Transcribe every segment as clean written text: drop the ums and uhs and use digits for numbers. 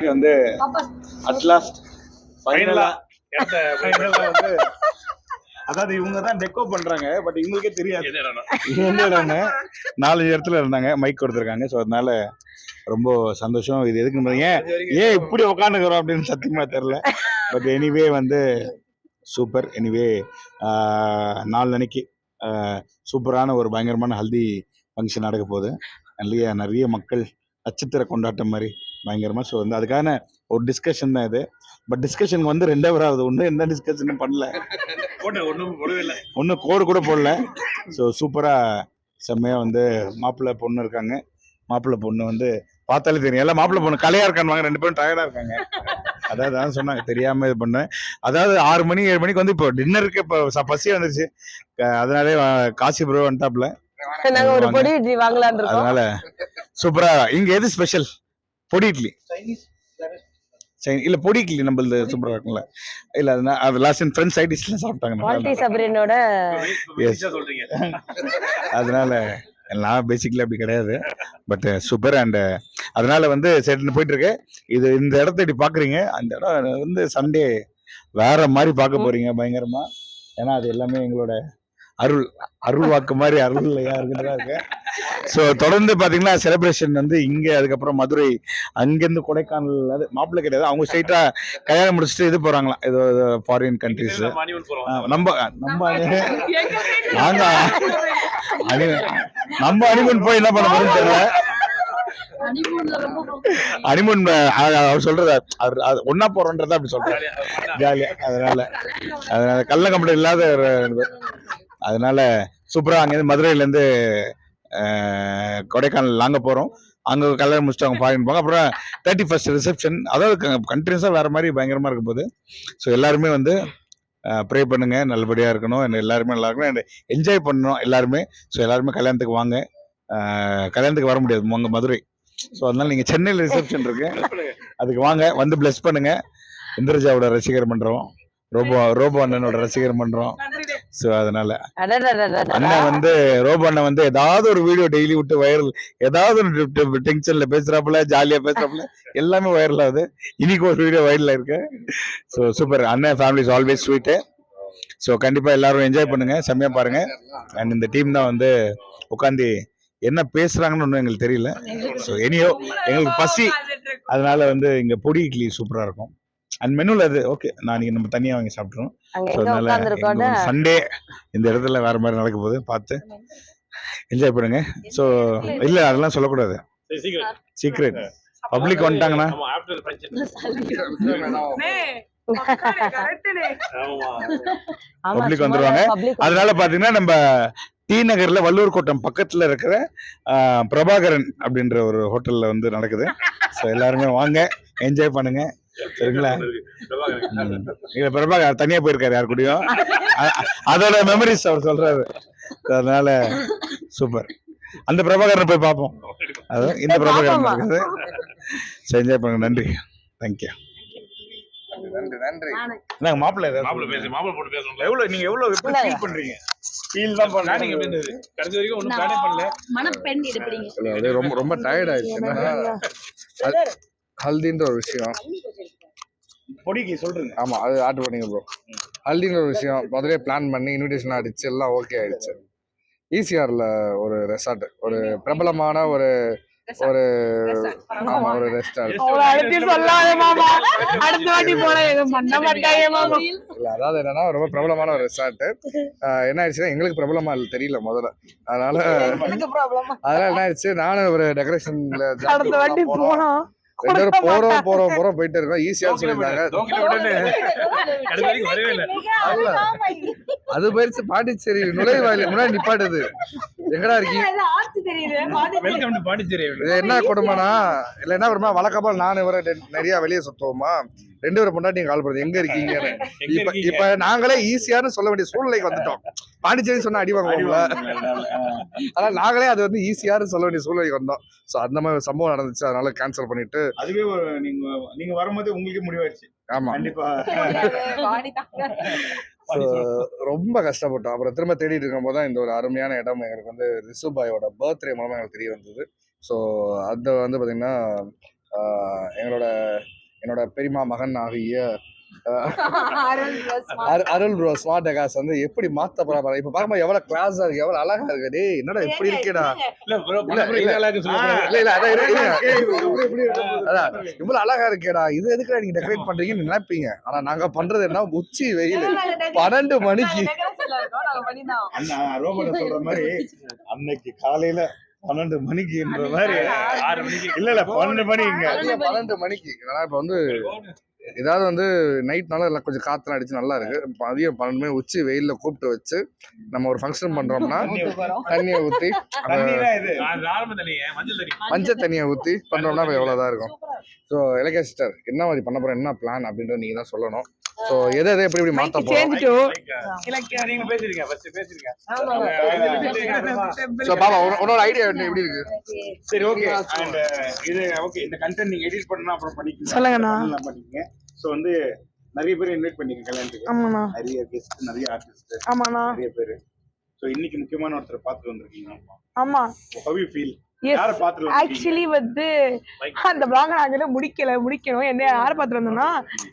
வந்து அட்லாஸ்ட் ஃபைனலா வந்து அதாவது இவங்க தான் டெக்கோ பண்றாங்க. பட் இவங்களுக்கே தெரியாது எந்த இடம்னு. 4 இடத்துல இருந்தாங்க, மைக் கொடுத்துருக்காங்க. ஸோ அதனால ரொம்ப சந்தோஷம். இது எதுக்கு ஏன் இப்படி உட்காந்துக்கிறோம் அப்படின்னு சத்தியமா தெரியல. பட் எனிவே வந்து சூப்பர். எனிவே 4 அன்னைக்கு சூப்பரான ஒரு பயங்கரமான ஹல்தி ஃபங்க்ஷன் நடக்க போகுது. நிறைய மக்கள் நட்சத்திர கொண்டாட்டம் மாதிரி பயங்கரமா. ஸோ வந்து அதுக்கான ஒரு டிஸ்கஷன் தான் இது. பட் டிஸ்கஷன் வந்து 2 hour ஆகுது. ஒன்றும் எந்த டிஸ்கஷனும் பண்ணல, ஒன்றும் கோடு கூட போடல. ஸோ சூப்பராக செம்மையாக வந்து மாப்பிள்ளை பொண்ணு இருக்காங்க. மாப்பிள்ளை பொண்ணு வந்து பார்த்தாலே தெரியும், எல்லாம் மாப்பிள்ளை பொண்ணு கலையா இருக்கான்னு 2 பேரும் டயர்டா இருக்காங்க. அதாவது அதான் சொன்னாங்க, தெரியாம இது பண்ணேன். அதாவது 6 மணி 7 மணிக்கு வந்து இப்போ டின்னருக்கு இப்போ பசி வந்துருச்சு. அதனாலே காசி ப்ரோ வந்துட்டாப்ல. அதனால சூப்பரா. இங்க எது ஸ்பெஷல்? பொடி இட்லி இல்ல, பொடி இட்லி நம்மளது சூப்பரா இருக்கும்ல. இல்ல அது லாஸ்ட் டைம் ஃப்ரெண்ட்ஸ் சைட் டிஷ்ல சாப்பிட்டாங்க. அதனால எல்லாம் பேசிக்கலி அப்படி கிடையாது. But super. அண்ட் அதனால வந்து செட்னு போயிட்டு இருக்கு. இது இந்த இடத்த இப்படி பாக்குறீங்க, அந்த இடம் வந்து சண்டே வேற மாதிரி பார்க்க போறீங்க பயங்கரமா. ஏன்னா அது எல்லாமே எங்களோட அருள் வாக்கு மாதிரி அருள்லையா இருக்குதான் இருக்கு. ஸோ தொடர்ந்து பாத்தீங்கன்னா செலிப்ரேஷன் வந்து இங்க, அதுக்கப்புறம் மதுரை, அங்கிருந்து கொடைக்கானல். அது மாப்பிள்ளை கிடையாது, அவங்க ஸ்ட்ரெயிட்டா கல்யாணம் முடிச்சுட்டு இது போறாங்களாம், ஏதோ ஃபாரின் கண்ட்ரிஸ். நம்ம நாங்க நம்ம அனிமன் போய் என்ன பண்ண போறோம்னு தெரியல. அனிமன் அவர் சொல்றது ஒன்னா போறோன்றத அப்படி சொல்றாரு ஜாலியா. அதனால கள்ள கம்பெனி இல்லாத. அதனால சூப்பரா அங்கேருந்து மதுரையில இருந்து கொடைக்கானல் நாங்க போறோம். அங்க கல்யாணம் முடிச்சுட்டு அவங்க ஃபாரின் போங்க. அப்புறம் 31st ரிசப்ஷன். அதாவது கண்ட்ரிஸா வேற மாதிரி பயங்கரமா இருக்க போகுது. ஸோ எல்லாருமே வந்து ப்ரே பண்ணுங்க, நல்லபடியா இருக்கணும், எல்லாருமே நல்லா இருக்கணும், என்ஜாய் பண்ணணும் எல்லாருமே. ஸோ எல்லாருமே கல்யாணத்துக்கு வாங்க. கல்யாணத்துக்கு வர முடியாது உங்க மதுரை. ஸோ அதனால நீங்க சென்னையில் ரிசப்ஷன் இருக்கு, அதுக்கு வாங்க, வந்து பிளஸ் பண்ணுங்க. இந்திரஜாவோட ரசிகர் மன்றம், ரோபோ அண்ணனோட ரசிகர் மன்றம். ஸோ அதனால அண்ணன் வந்து ரோபோ அண்ணன் வந்து ஏதாவது ஒரு வீடியோ டெய்லி விட்டு வைரல், ஏதாவது ஒரு டென்ஷன்ல பேசுறாப்புல, ஜாலியா பேசுறாப்புல, எல்லாமே வைரல் ஆகுது. இன்னைக்கு ஒரு வீடியோ வைரல் இருக்கு. So super. அண்ணன் family is always sweet. So கண்டிப்பா எல்லாரும் என்ஜாய் பண்ணுங்க, செம்மையா பாருங்க. அண்ட் இந்த டீம் தான் வந்து உட்காந்து என்ன பேசுறாங்கன்னு ஒன்றும் எங்களுக்கு தெரியல. ஸோ எனியோ எங்களுக்கு பசி, அதனால வந்து இங்க பொடி இட்லி சூப்பரா இருக்கும். அண்ட் மெனுல அது ஓகே, நாளைக்கு நம்ம தனியா வாங்கி சாப்பிட்றோம். அதனால சண்டே இந்த இடத்துல வேற மாதிரி நடக்க போகுது, பார்த்து என்ஜாய் பண்ணுங்க. ஸோ இல்ல அதெல்லாம் சொல்லக்கூடாது, சீக்ரெட். பப்ளிக் வந்துட்டாங்கன்னா பப்ளிக் வந்துருவாங்க. அதனால பாத்தீங்கன்னா நம்ம டி நகர்ல வள்ளூர் கோட்டம் பக்கத்துல இருக்கிற பிரபாகரன் அப்படின்ற ஒரு ஹோட்டல்ல வந்து நடக்குது. ஸோ எல்லாருமே வாங்க, என்ஜாய் பண்ணுங்க, சரிங்களா? இல்ல பிரபாகர் தனியா போயிருக்காரு யார் கூடயும், அதோட மெமரிஸ் அவர் சொல்றாரு. அதனால சூப்பர். அந்த பிரபாகரனை போய் பார்ப்போம். அதான் இந்த பிரபாகரன் இருக்குது. என்ஜாய் பண்ணுங்க. நன்றி, தேங்க்யூ. நன்றி. மாப்பிள்ளை எவ்வளவு நீங்க எவ்வளவு ஃபீல் பண்றீங்க? ஃபீல் தான் பண்றீங்க. கடைசி வரைக்கும் ஒண்ணும் பிளானே பண்ணல. மனப்பெண் எடுப்பீங்க. அது ரொம்ப டயர்ட் ஆயிடுச்சு. ஹல்தின்ற ஒரு விஷயம் பொடிக்கு சொல்றீங்க. ஆமா, அது ஆர்டர் பண்ணீங்க ப்ரோ. ஹல்தின்ற ஒரு விஷயம் முதலே பிளான் பண்ணி இன்விடேஷன் அடிச்சு எல்லாம் ஓகே ஆயிடுச்சு. ஈசிஆர்ல ஒரு ரெசார்ட், ஒரு பிரபலமான ஒரு ஆமா ஒரு ரெஸ்டாரண்ட். அதாவது என்னன்னா ரொம்ப பிரபலமான ஒரு ரெசார்ட். என்ன ஆயிடுச்சுன்னா எங்களுக்கு பிரபலமா இல்லை தெரியல முதல்ல. அதனால என்ன ஆயிடுச்சு, நானும் ஒரு டெக்கரேஷன்ல ரெண்டு பேரும் போறோம் போயிட்டு இருக்கோம். ஈஸியா சொல்லியிருந்தாங்க. அது போயிருச்சு பாண்டிச்சேரி நுழைவாயில முன்னாடி நிப்பாட்டுது. எங்கடா இருக்கீங்க? என்ன கொடுமைனா இல்ல என்ன வருமா, வழக்கமா நானும் இவரை நிறைய வெளியே சுத்துவோமா, 2 பேரும் பொண்டாட்டி கால் பண்ணுறது எங்க இருக்கீங்கன்னு. இப்ப நாங்களே ஈஸியானு சொல்ல வேண்டிய சூழ்நிலைக்கு வந்துட்டோம். பாண்டிச்சேரி சொன்னா அடி வாங்குவோம்ல, அதனால நாங்களே அது வந்து ஈஸியானு சொல்ல வேண்டிய சூழ்நிலைக்கு வந்தோம். ஸோ அந்த மாதிரி சம்பவம் நடந்துச்சு, அதனால கேன்சல் பண்ணிட்டு. அதுவே நீங்க வரும்போது உங்களுக்கு முடிவாயிருச்சு. ஆமா கண்டிப்பா. ரொம்ப கஷ்டப்பட்டோம். அப்புறம் திரும்ப தேடிட்டு இருக்கும் போது தான் இந்த ஒரு அருமையான இடம் எங்களுக்கு வந்து ரிசுபாயோட பர்த்டே மூலமா எங்களுக்கு தெரிய வந்தது. ஸோ அது வந்து பார்த்தீங்கன்னா என்னோட பெரியமா மகன் ஆகிய அருள் ப்ரோ ஸ்மார்ட் டெகாஸ் வந்து எப்படி மாத்த போறா. இப்ப பாக்கும்போது எவ்வளவு கிளாஸா இருக்கு, எவ்வளவு அழகா இருக்கு. டேய் என்னடா இப்படி இருக்கேடா. அதான் இவ்வளவு அழகா இருக்கேடா, இது எதுக்குடா நீங்க டெக்கரேட் பண்றீங்கன்னு நினைப்பீங்க. ஆனா நாங்க பண்றது என்ன, உச்சி வெயில் 12 மணிக்கு சொல்ற மாதிரி அன்னைக்கு காலையில 12 மணிக்குன்ற மாதிரி 6 மணிக்கு இல்ல 12 மணிக்கு. ஏன்னா இப்ப வந்து ஏதாவது வந்து நைட்னால எல்லாம் கொஞ்சம் காத்துல அடிச்சு நல்லா இருக்கு. மதியம் 12 மணி உச்சி வெயில்ல கூப்பிட்டு வச்சு நம்ம ஒரு ஃபங்க்ஷன் பண்றோம்னா தண்ணியை ஊத்தி மஞ்சள் தண்ணியை ஊத்தி பண்றோம்னா எவ்வளவுதான் இருக்கும். ஸோ இலக்கிய சிஸ்டர் என்ன மாதிரி பண்ண போறோம், என்ன பிளான் அப்படின்றத நீங்க தான் சொல்லணும். ஸோ எதை எப்படி மாத்த போறோம். ஸோ பாபா உன்னோட ஐடியா எப்படி இருக்கு? சரி ஓகே. அண்ட் இது ஓகே, இந்த கண்டென்ட் நீங்க எடிட் பண்ணா அப்புறம் பண்ணிக்கலாம். சொல்லுங்கண்ணா. பண்ணிக்கங்க. ஸோ வந்து நிறைய பேர் இன்வைட் பண்ணிக்க கல்யாணத்துக்கு. ஆமாண்ணா. நிறைய கெஸ்ட், நிறைய ஆர்டிஸ்ட். ஆமாண்ணா. நிறைய பேர். ஸோ இன்னைக்கு முக்கியமான ஒருத்தர் பார்த்துட்டு வந்திருக்கீங்க. ஆமா. How you feel? ஆக்சுவலி வந்து அந்த vlog நாங்க முடிக்கணும். என்ன யாரை பார்த்துட்டு வந்தோம்னா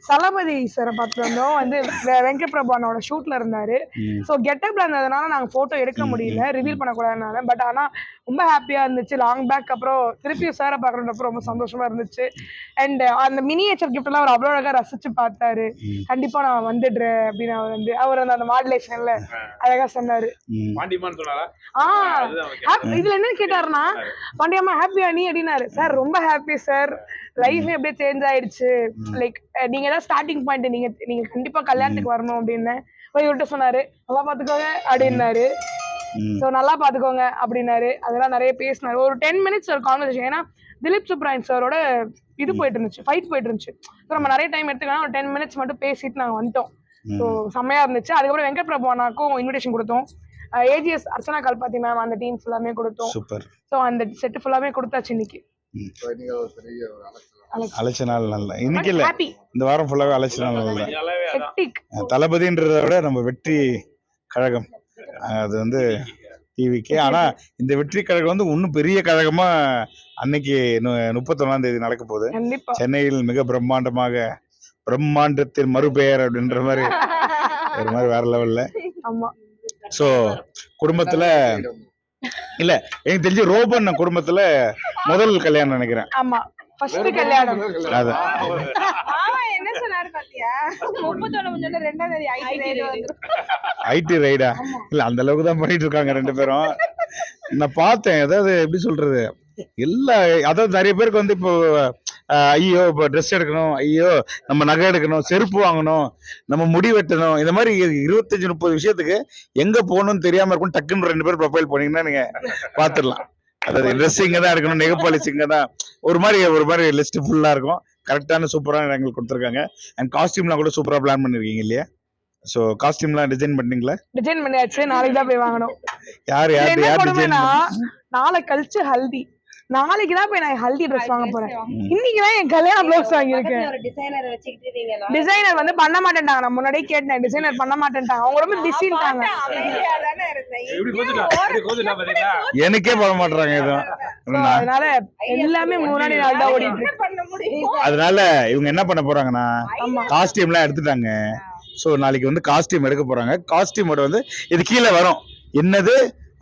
தளபதி சாரை பார்த்துட்டு வந்தோம். வந்து வெங்கட் பிரபு அண்ணோட ஷூட்ல இருந்தாரு. ஸோ கெட்டப்ல இருந்ததுனால நாங்க போட்டோ எடுக்க முடியல, ரிவீல் பண்ணக்கூடாதுனால. பட் ஆனா ரொம்ப ஹாப்பியா இருந்துச்சு. லாங் பேக் அப்புறம் திருப்பியும் சாரை பார்க்கறப்ப ரொம்ப சந்தோஷமா இருந்துச்சு. அண்ட் அந்த மினியேச்சர் கிஃப்ட் எல்லாம் அவர் அவ்வளோ அழகா ரசிச்சு பார்த்தாரு. கண்டிப்பா நான் வந்துடுறேன் அப்படின்னு அவர் அந்த மாடுலேஷன்ல அழகா சொன்னாரு. இதுல என்ன கேட்டாருன்னா, பாண்டியம்மா ஹாப்பியா நீ அப்படின்னாரு. சார் ரொம்ப ஹாப்பி சார், லைஃப் எப்படியே சேஞ்ச் ஆயிடுச்சு. லைக் நீங்க தான் ஸ்டார்டிங் பாயிண்ட், நீங்க கண்டிப்பா கல்யாணத்துக்கு வரணும் அப்படின்னு இவர்கிட்ட சொன்னாரு. நல்லா பாத்துக்கோங்க அப்படின்னாரு. ஸோ நல்லா பாத்துக்கோங்க அப்படின்னாரு. அதெல்லாம் நிறைய பேசினாரு. ஒரு 10 minutes ஒரு கான்வர்சேஷன். ஏன்னா திலீப் சுப்ராயன் சாரோட இது போயிட்டு இருந்துச்சு, ஃபைட் போயிட்டு இருந்துச்சு. ஸோ நம்ம நிறைய டைம் எடுத்துக்கலாம். ஒரு 10 minutes மட்டும் பேசிட்டு நாங்கள் வந்துட்டோம். ஸோ செம்மையா இருந்துச்சு. அதுக்கப்புறம் வெங்கட் பிரபு அண்ணாக்கும் இன்விடேஷன் கொடுத்தோம். ஏஜிஎஸ் அர்ச்சனா கல்பாத்தி மேம் அந்த டீம் ஃபுல்லாமே கொடுத்தோம். ஸோ அந்த செட் ஃபுல்லாமே கொடுத்தாச்சு இன்னைக்கு. அழைச்ச நாள் நல்ல இன்னைக்கு இல்ல, இந்த வாரம் ஃபுல்லாவே அழைச்ச நாள் நல்ல. தளபதின்றத விட நம்ம வெற்றி கழகம் அது வந்து டிவிக்கு. ஆனா இந்த வெற்றி கழகம் வந்து இன்னும் பெரிய கழகமா அன்னைக்கு 31ஆம் தேதி நடக்க போகுது சென்னையில். மிக பிரம்மாண்டத்தின் மறுபெயர் அப்படின்ற மாதிரி ஒரு மாதிரி வேற லெவல்ல. சோ குடும்பத்துல இல்ல, எனக்கு தெரிஞ்சு ரோபன் குடும்பத்துல முதல் கல்யாணம் நினைக்கிறேன். ஆமா, ஃபர்ஸ்ட் கல்யாணம். அது என்ன சொன்னாரு பாத்தியா, 31 முடிஞ்சல 2ஆம் தேதி ஐடி ரைடா? இல்ல அந்த அளவுக்கு தான் பண்ணிட்டு இருக்காங்க ரெண்டு பேரும். நான் பார்த்தேன். அதாவது எப்படி சொல்றது, எல்லா அதாவது நிறைய பேருக்கு வந்து இப்போ ஐயோ இப்போ ட்ரெஸ் எடுக்கணும், ஐயோ நம்ம நகை எடுக்கணும், செருப்பு வாங்கணும், நம்ம முடி வெட்டணும், இந்த மாதிரி 25-30 விஷயத்துக்கு எங்க போகணும்னு தெரியாம இருக்கும். டக்குன்னு 2 பேர் ப்ரொஃபைல் போனீங்கன்னா நீங்க பாத்துடலாம். அதாவது ட்ரெஸ் இங்க தான் எடுக்கணும், நெக பாலிஷ் இங்க தான், ஒரு மாதிரி லிஸ்ட் ஃபுல்லா இருக்கும். கரெக்டான சூப்பரான எங்களுக்கு கொடுத்துருக்காங்க. அண்ட் காஸ்டியூம்லாம் கூட சூப்பரா பிளான் பண்ணிருக்கீங்க இல்லையா? சோ காஸ்டியூம்லாம் டிசைன் பண்ணீங்களா? டிசைன் பண்ணியாச்சு, நாளைக்கு தான் போய் வாங்கணும். யார் டிசைன்? நாளை கழிச்சு ஹல்தி. நாளைக்கு தான் போய் நான் ஹல்தி ட்ரெஸ் வாங்க போறேன். இன்னைக்கு தான் என் கல்யாண ப்ளவுஸ் வாங்கியிருக்கேன். டிசைனர் வந்து பண்ண மாட்டேன்ட்டாங்க. நான் முன்னாடியே கேட்டேன், டிசைனர் பண்ண மாட்டேன்ட்டாங்க. அவங்க ரொம்ப பிஸிட்டாங்க. எனக்கே பண்ண மாட்டாங்க இதுதான். அதனால எல்லாமே முன்னாடி நாள் தான் ஓடிட்டு. அதனால இவங்க என்ன பண்ண போறாங்கன்னா காஸ்டியூம்லாம் எடுத்துட்டாங்க. சோ நாளைக்கு வந்து காஸ்டியூம் எடுக்க போறாங்க. காஸ்டியூமோட வந்து இது கீழே வரும், என்னது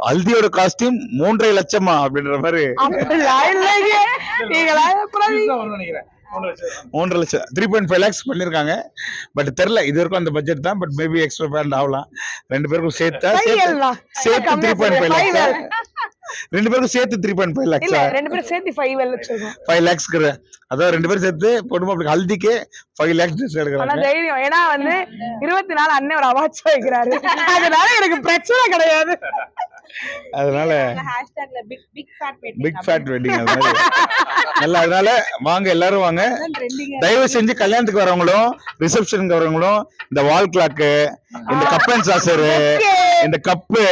ஹல்தியோட காஸ்டியூம் 3.5 லட்சமா அப்படின்ற மாதிரி. 3.5 லட்சம் 3.5 lakhs பண்ணிருக்காங்க. பட் தெரியல, இது வரைக்கும் அந்த பட்ஜெட் தான். பட் மேபி எக்ஸ்ட்ரா பேண்ட் ஆகலாம். 2 பேருக்கும் சேர்த்து 3.5 lakhs. 2 பேருக்கும் சேர்த்து 3.5 lakhs. 2 பேரும் சேர்த்து 5 lakhs. அதாவது 2 பேரும் சேர்த்து பொண்ணு ஹல்திக்கு 5 lakhs எடுக்கிறாங்க. தைரியம். ஏன்னா வந்து 24 அண்ணன் ஒரு அவார்ட்ஸ் வைக்கிறாரு. அதனால எனக்கு பிரச்சனை கிடையாது. அதனால பிக் ஃபேட் வெட்டிங் அது மாதிரி நல்லா. அதனால வாங்க, எல்லாரும் வாங்க. தயவு செஞ்சு கல்யாணத்துக்கு வரவங்களும் ரிசப்ஷனுக்கு வரவங்களும் இந்த வால் கிளாக்கு, இந்த கப் அண்ட் சாசரு, இந்த கப்பு,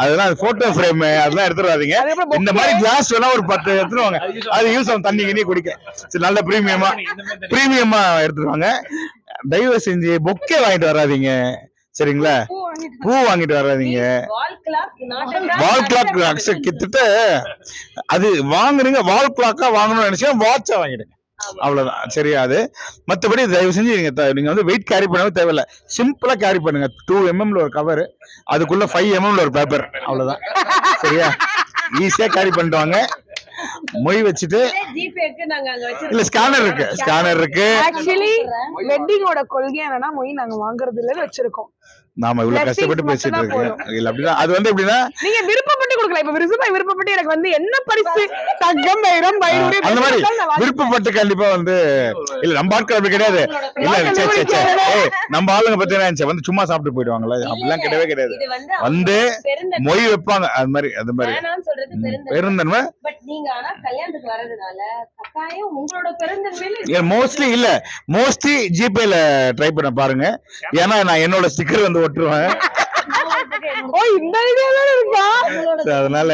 அதெல்லாம் போட்டோ ஃப்ரேம் அதெல்லாம் எடுத்துடாதீங்க. இந்த மாதிரி கிளாஸ் வேணா ஒரு 10 எடுத்துருவாங்க. அது யூஸ் ஆகும், தண்ணி கிண்ணி குடிக்க. நல்ல பிரீமியமா எடுத்துருவாங்க. தயவு செஞ்சு பொக்கே வாங்கிட்டு வராதீங்க, சரிங்களா? பூ வாங்கிட்டு வராதீங்க. வால் கிளாக் அக்செப்ட் கிட்ட அது வாங்குறீங்க, வால் கிளாக்கா வாங்கணும்னு நினைச்சா வாட்சா வாங்கிடுங்க, அவ்வளவுதான். சரியா? அது மற்றபடி தயவு செஞ்சு நீங்க வந்து வெயிட் கேரி பண்ணவே தேவையில்ல. சிம்பிளா கேரி பண்ணுங்க. 2 mmல ஒரு கவர், அதுக்குள்ள 5 mmல ஒரு பேப்பர், அவ்வளவுதான். சரியா? ஈஸியா கேரி பண்ணிட்டு வாங்க. மொய் வச்சுட்டு இல்ல ஸ்கேனர் இருக்கு. ஆக்சுவலி வெட்டிங்கோட கொள்கை என்னன்னா மொய் நாங்க வாங்குறது இல்லன்னு வச்சிருக்கோம். நாம இவ்வளவு கஷ்டப்பட்டு பேசிட்டு இருக்கேன். இல்ல அப்படிதான். அது வந்து எப்படின்னா நீங்க விருப்பப்பட்டு கொடுக்கலாம். இப்ப விருப்பமா விருப்பப்பட்டு எனக்கு வந்து என்ன பரிசு தங்கம் வைரம் வைடூரியம் அந்த மாதிரி விருப்பப்பட்டு கண்டிப்பா வந்து இல்ல நம்ம ஆட்கள் அப்படி கிடையாது. இல்ல நம்ம ஆளுங்க பத்தி வந்து சும்மா சாப்பிட்டு போயிடுவாங்கல்ல, அப்படிலாம் கிடையவே கிடையாது. வந்து மொய் வைப்பாங்க. அது மாதிரி பெருந்தன்மை மோஸ்ட்லி ஜிபேல ட்ரை பண்ண பாருங்க. ஏன்னா நான் என்னோட ஸ்டிக்கர் வந்து ஒட்டுருவேன். அதனால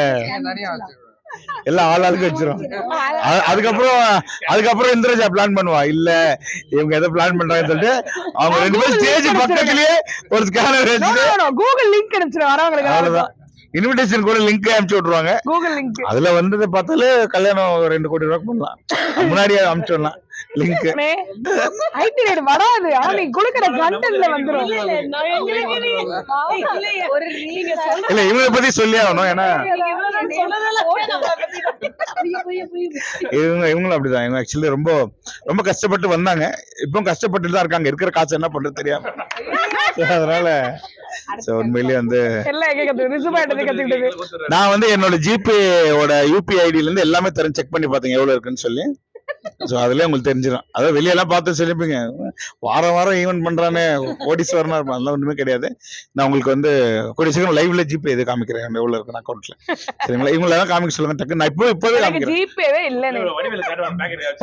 எல்லாம் ஆளுக்கு வச்சிரும். அதுக்கப்புறம் இந்திரஜா பிளான் பண்ணுவா, இல்ல இவங்க எதை பிளான் பண்றாங்கன்னு சொல்லிட்டு அவங்க 2 பேரும் ஸ்டேஜ் பக்கத்துலயே ஒரு ஸ்கேனர் வச்சுட்டு கூகுள் லிங்க் அனுப்பிச்சிரு வரவங்களுக்கு. அவ்வளவுதான். இன்விடேஷன் கூட லிங்க் அனுப்பிச்சு விட்டுருவாங்க. கூகுள் லிங்க் அதுல வந்ததை பார்த்தாலே கல்யாணம் 2 கோடி ரூபாய் பண்ணலாம். முன்னாடியே அனுப்பிச்சு விடலாம் லிங்க். ஐடி ரேட் வராது, ஆனா நீ கொடுக்கிற கண்டென்ட்ல வந்துரும். இல்ல இவங்களை பத்தி சொல்லி ஆகணும். ஏன்னா இவங்களும் அப்படிதான். இவங்க ஆக்சுவலி ரொம்ப ரொம்ப கஷ்டப்பட்டு வந்தாங்க. இப்பவும் கஷ்டப்பட்டு தான் இருக்காங்க. இருக்கிற காசு என்ன பண்றது தெரியாம. அதனால உண்மையிலேயே வந்து நான் வந்து என்னோட ஜிபேயோட யூபி ஐடியில இருந்து எல்லாமே செக் பண்ணி பார்த்தேன் எவ்வளவு இருக்குன்னு சொல்லி. ஸோ அதுல உங்களுக்கு தெரிஞ்சிடும். அதாவது வெளியெல்லாம் பார்த்து சொல்லிப்பீங்க, வாரம் ஈவென்ட் பண்றானே கோடீஸ்வரனா இருப்பான். அதெல்லாம் ஒண்ணுமே கிடையாது. நான் உங்களுக்கு வந்து கூடிய சீக்கிரம் லைவ்ல ஜிபே இது காமிக்கிறேன் எவ்வளவு இருக்கு அக்கௌண்ட்ல. சரிங்களா? இவங்களை எல்லாம் காமிக்க சொல்லுங்க டக்கு. நான் இப்பவே காமிக்கிறேன். ஜிபேவே இல்ல,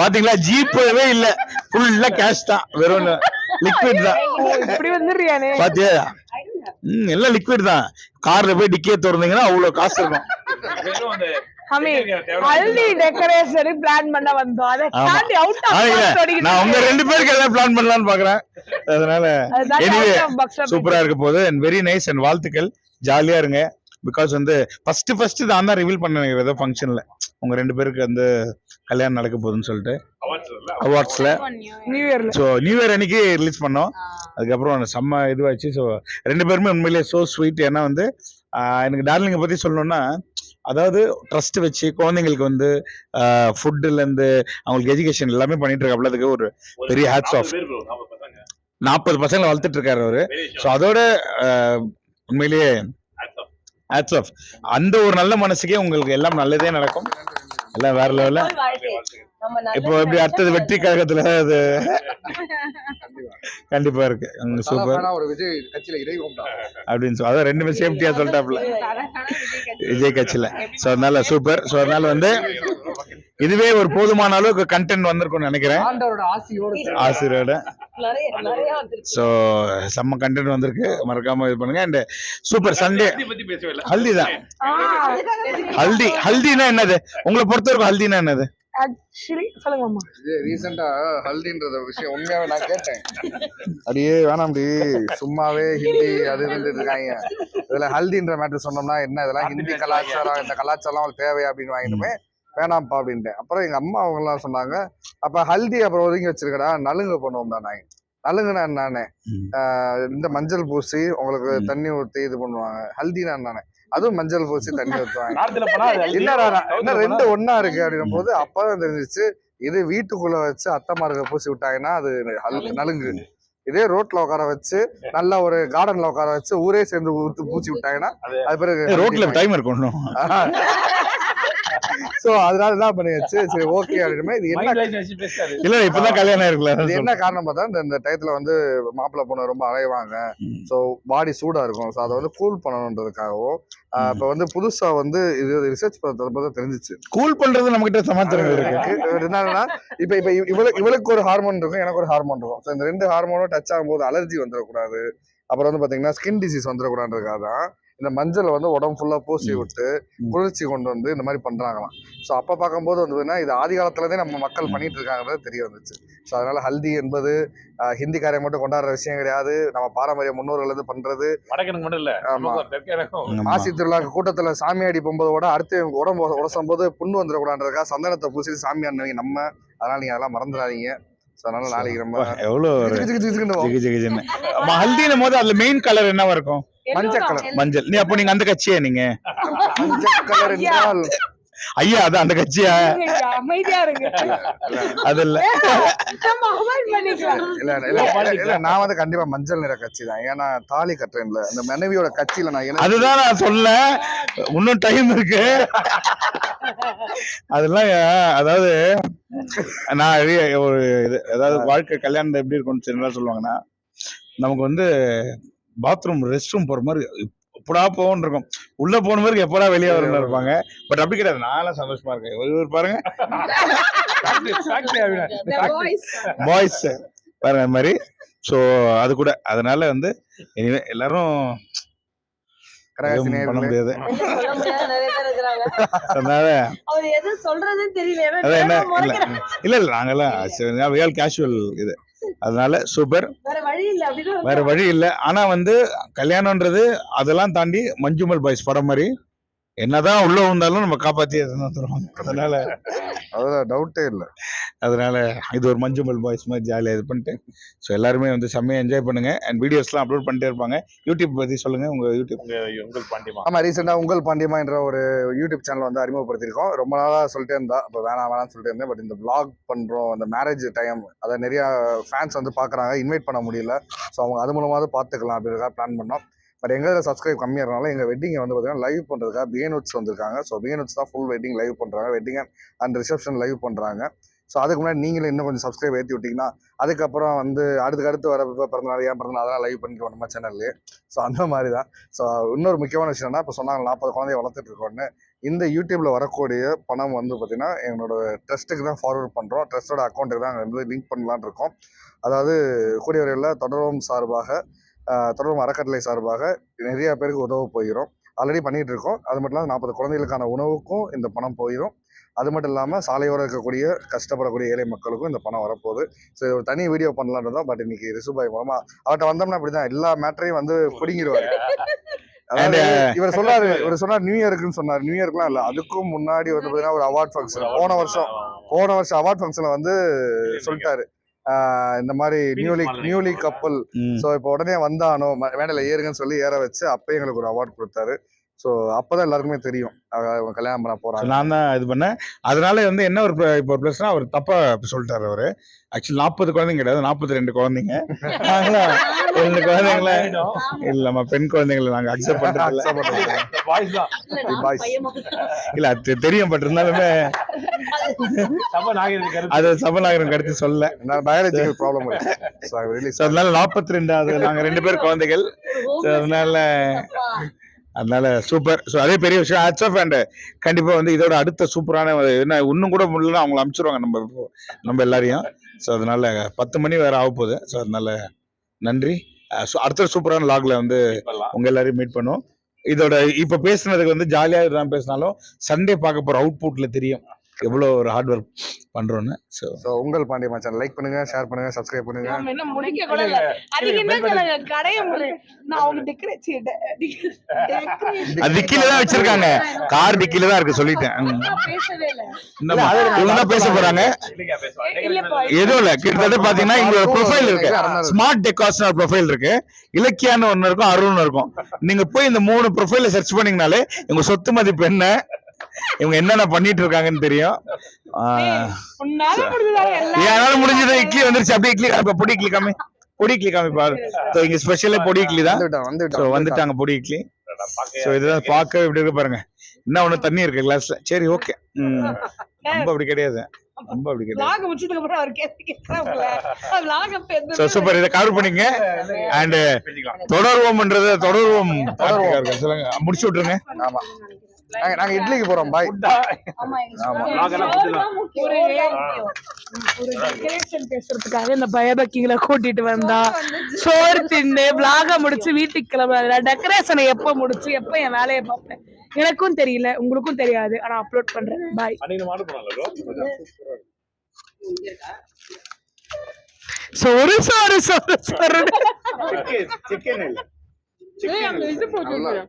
பாத்தீங்களா? ஜிபேவே இல்ல, ஃபுல்லா கேஷ் தான், வெறும் லிக்விட் தான். இப்படி வந்துறியானே பாத்தியா? எல்லாம் லிக்விட் தான். கார்ல போய் டிக்கியே திறந்தீங்கன்னா அவ்வளவு காசு இருக்கும். ஹல்தி டெக்கரேஷன் பிளான் பண்ண வந்தோம். அதை தாண்டி அவுட் ஆஃப் பாக்ஸ் நான் உங்க 2 பேருக்கு எல்லாம் பிளான் பண்ணலாம்னு பாக்குறேன். அதனால எனிவே சூப்பரா இருக்க போகுது. அண்ட் வெரி நைஸ் அண்ட் வாழ்த்துக்கள். ஜாலியா இருங்க. பிகாஸ் வந்து ஃபர்ஸ்ட் தான் ரிவீல் பண்ண ஏதோ ஃபங்க்ஷன்ல உங்க 2 பேருக்கு வந்து கல்யாணம் நடக்க போகுதுன்னு சொல்லிட்டு அவார்ட்ஸ்ல நியூ இயர் அன்னைக்கு ரிலீஸ் பண்ணோம். அதுக்கப்புறம் செம்ம இதுவாச்சு. ஸோ 2 பேருமே உண்மையிலேயே சோ ஸ்வீட். ஏன்னா வந்து எனக்கு டார்லிங்கை பத்தி சொல்லணும்னா, அதாவது ட்ரஸ்ட் வச்சு குழந்தைங்களுக்கு வந்து ஃபுட்டுல இருந்து அவங்களுக்கு எஜுகேஷன் எல்லாமே பண்ணிட்டு இருக்காப்ல. அதுக்கு ஒரு பெரிய ஹேட்ஸ் ஆஃப். 40 பசங்களை வளர்த்துட்டு இருக்காரு அவரு. ஸோ அதோட உண்மையிலேயே ஹேட்ஸ் ஆஃப். அந்த ஒரு நல்ல மனசுக்கே உங்களுக்கு எல்லாம் நல்லதே நடக்கும். எல்லாம் வேற லெவல்ல. இப்போ எப்படி அடுத்தது வெற்றி கழகத்துல அது கண்டிப்பா இருக்கு. சூப்பர் அப்படின்னு சொல்லி அதான் 2மே சேஃப்டியா சொல்லிட்டாப்ல விஜய் கட்சியில. ஸோ அதனால சூப்பர். ஸோ அதனால வந்து இதுவே ஒரு போதுமான அளவுக்கு கண்டென்ட் வந்திருக்கும்னு நினைக்கிறேன். ஆசிரியரோட சோ செம்ம கண்டென்ட் வந்திருக்கு. மறக்காம இது பண்ணுங்க. அண்ட் சூப்பர் சண்டே ஹல்தி தான். ஹல்தினா என்னது உங்களை பொறுத்தவரைக்கும்? ஹல்தினா என்னது? ஆக்சுவலி சொல்லுங்க மாமா. ரீசெண்டா ஹல்தின்ற விஷயம் உண்மையாவே நான் கேட்டேன். அப்படியே வேணாம்டி சும்மாவே ஹிந்தி அது இருக்காங்க. இதுல ஹல்தின்ற மேட்டர் சொன்னோம்னா என்ன, இதெல்லாம் ஹிந்தி கலாச்சாரம், இந்த கலாச்சாரம் அவங்களுக்கு தேவையா அப்படின்னு வாங்கிட்டுமே வேணாம்ப்பா அப்படின்ட்டேன். அப்புறம் எங்க அம்மா அவங்க எல்லாம் சொன்னாங்க, அப்ப ஹல்தி அப்புறம் ஒதுங்கி வச்சிருக்கடா, நலுங்கு பண்ணுவோம் தான். நாங்க நலுங்குனா என்னன்னு இந்த மஞ்சள் பூசி உங்களுக்கு தண்ணி ஊற்றி இது பண்ணுவாங்க. ஹல்தினா என்னன்னு அதுவும் மஞ்சள் பூசி தண்ணி ஊற்றுவாங்க. என்ன 2 ஒன்னா இருக்கு அப்படின்னும் போது அப்பதான் தெரிஞ்சிச்சு, இது வீட்டுக்குள்ள வச்சு அத்தைமார்களை பூசி விட்டாங்கன்னா அது நலுங்கு. இதே ரோட்ல உட்கார வச்சு நல்லா ஒரு கார்டன்ல உட்கார வச்சு ஊரே சேர்ந்து பூச்சி விட்டாங்கன்னா அது பிறகு ரோட்ல டைம் இருக்கணும். சோ அதனால என்ன பண்ணியாச்சு, சரி ஓகே அப்படின்னு. இது என்ன இல்ல இப்பதான் கல்யாணம் இருக்குல்ல, இது என்ன காரணம் பார்த்தா இந்த டயத்துல வந்து மாப்பிள்ளை பொண்ணு ரொம்ப அலைவாங்க. சோ பாடி சூடா இருக்கும். சோ அதை வந்து கூல் பண்ணணுன்றதுக்காகவும் இப்ப வந்து புதுசா வந்து இது ரிசர்ச் பண்ணது தெரிஞ்சிச்சு. கூல் பண்றது நம்ம கிட்ட சமாச்சாரம் இருக்கு. என்னன்னா இப்ப இவளுக்கு ஒரு ஹார்மோன் இருக்கும், எனக்கு ஒரு ஹார்மோன் இருக்கும். சோ இந்த 2 ஹார்மோனும் டச் ஆகும்போது அலர்ஜி வந்துடக்கூடாது. அப்புறம் வந்து பாத்தீங்கன்னா ஸ்கின் டிசீஸ் வந்துடக்கூடாதுக்காக தான் இந்த மஞ்சள் வந்து உடம்பு ஃபுல்லா பூசி விட்டு குளிர்ச்சி கொண்டு வந்து இந்த மாதிரி பண்றாங்களாம். ஸோ அப்ப பார்க்கும்போது வந்து இது ஆதி காலத்துலதே நம்ம மக்கள் பண்ணிட்டு இருக்காங்கிறது தெரிய வந்துச்சு. ஸோ அதனால ஹல்தி என்பது ஹிந்திக்காரங்க மட்டும் கொண்டாடுற விஷயம் கிடையாது. நம்ம பாரம்பரிய முன்னோர்கள் இருந்து பண்றது. வடக்கனுக்கு மட்டும் இல்ல, ஆமா. தெற்கனுக்கும். மாசி திருவிழாக்கு கூட்டத்துல சாமி அடி போகும்போது அடுத்து உடம்பு உடசும் போது புண்ணு வந்துடக்கூடாதுன்றதுக்காக சந்தனத்தை பூசி சாமி ஆடினவங்க நம்ம. அதனால நீங்க அதெல்லாம் மறந்துடாதீங்க. ஸோ அதனால நாளைக்கு நம்ம எவ்வளவு ஒரு ஜிகு ஜிகு ஜிகுன்னு போவோம். ஜிகு ஜிகுன்னு. ஹல்தினும் போது அதுல மெயின் கலர் என்னவா இருக்கும்? மஞ்சள் கலர். மஞ்சள். நீ அப்போ நீங்க அந்த கட்சியா நீங்க? மஞ்சள் கலர் என்றால் ஐயா அது அந்த கட்சியா? அமைதியா இருக்கு. அது இல்ல. நம்ம அவாய்ட் பண்ணிக்கலாம். இல்ல நான் வந்து கண்டிப்பா மஞ்சள் நிற கட்சி தான். ஏன்னா தாலி கட்டுறேன்ல அந்த மனைவியோட கட்சியில நான் அதுதான் நான் சொல்ல. இன்னும் டைம் இருக்கு. அதெல்லாம் அதாவது நான் ஒரு இது அதாவது வாழ்க்கை கல்யாணம் எப்படி இருக்கும்னு சரிங்களா சொல்லுவாங்கன்னா, நமக்கு வந்து பாத்ரூம் ரெஸ்ட் ரூம் போற மாதிரி எப்படா போகணும் இருக்கும். உள்ள போன மாதிரி எப்படா வெளியே வரணும் இருப்பாங்க. பட் அப்படி கிடையாது. நான்லாம் சந்தோஷமா இருக்கேன். இவர் பாருங்க பாய்ஸ் பாருங்க அது மாதிரி. ஸோ அது கூட அதனால வந்து இனிமே எல்லாரும் எதுவும் பண்ண முடியாது. அதனால அதான் என்ன இல்ல இல்ல நாங்கெல்லாம் கேஷுவல் இது. அதனால சூப்பர். வேற வழி இல்ல. ஆனா வந்து கல்யாணம்ன்றது அதெல்லாம் தாண்டி மஞ்சுமல் பாய்ஸ் படம் மாதிரி என்னதான் உள்ள வந்தாலும் நம்ம காப்பாத்தி தருவாங்க. அதனால அதெல்லாம் டவுட்டே இல்லை. அதனால இது ஒரு மஞ்சுமல் பாய்ஸ் மாதிரி ஜாலியாக இது பண்ணிட்டு ஸோ எல்லாருமே வந்து செம்மையாக என்ஜாய் பண்ணுங்க. அண்ட் வீடியோஸ்லாம் அப்லோட் பண்ணிட்டே இருப்பாங்க. யூடியூப் பற்றி சொல்லுங்க. உங்க யூடியூப். உங்கள் பாண்டியமா. ஆமா, ரீசெண்டாக உங்கள் பாண்டியமா என்ற ஒரு யூடியூப் சேனல் வந்து அறிமுகப்படுத்திருக்கோம். ரொம்ப நாளாக சொல்லிட்டே இருந்தா, இப்போ வேணாம்னு சொல்லிட்டு இருந்தேன். பட் இந்த vlog பண்றோம், அந்த மேரேஜ் டைம் அதை நிறைய ஃபேன்ஸ் வந்து பார்க்குறாங்க. இன்வைட் பண்ண முடியல. ஸோ அவங்க அது மூலமாவது பார்த்துக்கலாம் அப்படின்றதுக்காக பிளான் பண்ணோம். பட் எங்கள் சப்ஸ்கிரைப் கம்மியாக இருக்கனால எங்கள் வெட்டிங்கை வந்து பார்த்தீங்கன்னா லைவ் பண்ணுறதுக்காக பிஎன்வுட்ஸ் வந்திருக்காங்க. ஸோ பிஎன்வுட்ஸ் தான் ஃபுல் வெட்டிங் லைவ் பண்ணுறாங்க. வெட்டிங் அண்ட் ரிசப்ஷன் லைவ் பண்ணுறாங்க. ஸோ அதுக்கு முன்னாடி நீங்களும் இன்னும் கொஞ்சம் சப்ஸ்கிரைப் ஏற்றி விட்டிங்கன்னா அதுக்கப்புறம் வந்து அடுத்து வர பிறந்தநாள் ஏன் பிறந்தநாள் அதெல்லாம் லைவ் பண்ணிட்டு நம்ம சேனல்லே. ஸோ அந்த மாதிரி தான். ஸோ இன்னொரு முக்கியமான விஷயம் என்ன, இப்போ சொன்னாங்க 40 குழந்தைய வளர்த்துட்டு இருக்கோன்னு. இந்த யூடியூப்பில் வரக்கூடிய பணம் வந்து பார்த்திங்கன்னா என்னோட ட்ரஸ்ட்டுக்கு தான் ஃபார்வர்ட் பண்ணுறோம். ட்ரஸ்ட்டோட அக்கௌண்ட்டுக்கு தான் வந்து லிங்க் பண்ணலான்னு இருக்கோம். அதாவது கூடிய வரையில் தொடரும் சார்பாக தொடரும் அறக்கட்டளை சார்பாக நிறைய பேருக்கு உதவ போயிடும். ஆல்ரெடி பண்ணிகிட்டு இருக்கோம். அது மட்டும் இல்லாமல் 40 குழந்தைகளுக்கான உணவுக்கும் இந்த பணம் போயிடும். அது மட்டும் இல்லாமல் சாலையோரம் இருக்கக்கூடிய கஷ்டப்படக்கூடிய ஏழை மக்களுக்கும் இந்த பணம் வரப்போகுது. ஸோ இது ஒரு தனி வீடியோ பண்ணலான்னு தான். பட் இன்னைக்கு ரிசுபாய் மூலமாக அவர்கிட்ட வந்தோம்னா அப்படி தான் எல்லா மேட்டரையும் வந்து பிடிங்கிடுவார். அதாவது இவர் சொன்னார் நியூ இயருக்குன்னு சொன்னார். நியூ இயர்க்குலாம் இல்லை, அதுக்கும் முன்னாடி வந்து பார்த்தீங்கன்னா ஒரு அவார்ட் ஃபங்க்ஷன் போன வருஷம் அவார்ட் ஃபங்க்ஷனில் வந்து சொல்லிட்டாரு இந்த மாதிரி நியூலி கப்பல். ஸோ இப்போ உடனே வந்தானோ மேடையில் ஏறுங்கன்னு சொல்லி ஏற வச்சு அப்போ எங்களுக்கு ஒரு அவார்ட் கொடுத்தாரு. ஸோ அப்போதான் எல்லாருக்குமே தெரியும் அவங்க கல்யாணம் பண்ண போறாங்க. நான் தான் இது பண்ணேன். அதனால வந்து என்ன ஒரு இப்போ ஒரு ப்ளஸ்னா அவர் தப்பா சொல்லிட்டாரு. அவரு ஆக்சுவலி 40 குழந்தைங்க கிடையாது, 42 குழந்தைங்க. 2 குழந்தைங்கள இல்லம்மா பெண் குழந்தைங்களை நாங்க அக்செப்ட் பண்றோம். இல்ல அது தெரியும். பட் இருந்தாலுமே அது சபநாகரம் கருத்து சொல்ல பயாலஜிக்கல் ப்ராப்ளம். அதனால 42 அது நாங்க 2 பேர் குழந்தைகள். அதனால சூப்பர். ஸோ அதே பெரிய விஷயம். Hats off. அண்ட் கண்டிப்பா வந்து இதோட அடுத்த சூப்பரான என்ன இன்னும் கூட முடியலன்னா அவங்களை அனுப்பிச்சிருவாங்க நம்ம எல்லாரையும். ஸோ அதனால 10 மணி வேற ஆக போகுது. ஸோ அதனால நன்றி. அடுத்த சூப்பரான லாக்ல வந்து உங்க எல்லாரையும் மீட் பண்ணுவோம். இதோட இப்ப பேசுனதுக்கு வந்து ஜாலியா தான் பேசினாலும் சண்டே பார்க்க போற அவுட்புட்ல தெரியும் எவ்வளோ ஒரு ஹார்ட் ஒர்க் பண்றோம்னு. ஸோ உங்கள் பாண்டியமா சேனல் லைக் பண்ணுங்க, ஷேர் பண்ணுங்க, சப்ஸ்கிரைப் பண்ணுங்க. என்ன முடிக்க கூட இல்ல. அதுக்கு என்ன சொல்லுங்க கடைய நான் அவங்க டிக்கில தான் வச்சிருக்காங்க. கார் டிக்கில தான் இருக்கு சொல்லிட்டேன். பேசவே இல்ல. இவங்க பேச போறாங்க. எதுவும் இல்ல. கிட்டத்தட்ட பாத்தீங்கன்னா இங்க ப்ரொஃபைல் இருக்கு. ஸ்மார்ட் டெக்காஸ்ட் ப்ரொஃபைல் இருக்கு, இலக்கியான்னு ஒண்ணு இருக்கும், அருண் இருக்கும். நீங்க போய் இந்த 3 ப்ரொஃபைல சர்ச் பண்ணீங்கனாலே உங்க சொத்து மதிப்பு என்ன, இவங்க என்னென்ன பண்ணிட்டு இருக்காங்கன்னு தெரியும். என்னால முடிஞ்சது இட்லி வந்துருச்சு. அப்படியே இட்லி பொடி இட்லி காமி பாரு. இங்க ஸ்பெஷலே பொடி இட்லி தான் வந்துட்டாங்க. பொடி இட்லி. சோ இதுதான் பார்க்க இப்படி இருக்கு பாருங்க. என்ன ஒண்ணு தண்ணி இருக்கு கிளாஸ்ல. சரி ஓகே. ரொம்ப அப்படி கிடையாது. சூப்பர். இதை கவர் பண்ணீங்க. அண்ட் தொடர்வோம்ன்றது தொடர்வோம் சொல்லுங்க, முடிச்சு விட்டுருங்க. ஆமா நாங்க இட்லிக்கு போறோம் பாய். ஆமா ஒரு டெக்கரேஷன் பேசுறதுக்காக இந்த பயபக்கிங்களை கூட்டிட்டு வந்தா சோறு தின்னு விளாக முடிச்சு வீட்டுக்கு கிளம்புறாங்க. டெக்கரேஷனை எப்ப முடிச்சு எப்ப என் வேலையை பார்ப்பேன் எனக்கும் தெரியல, உங்களுக்கும் தெரியாது. ஆனா அப்லோட் பண்றேன். பாய். சோறு சோறு சோறு சோறு சிக்கன் இது போட்டு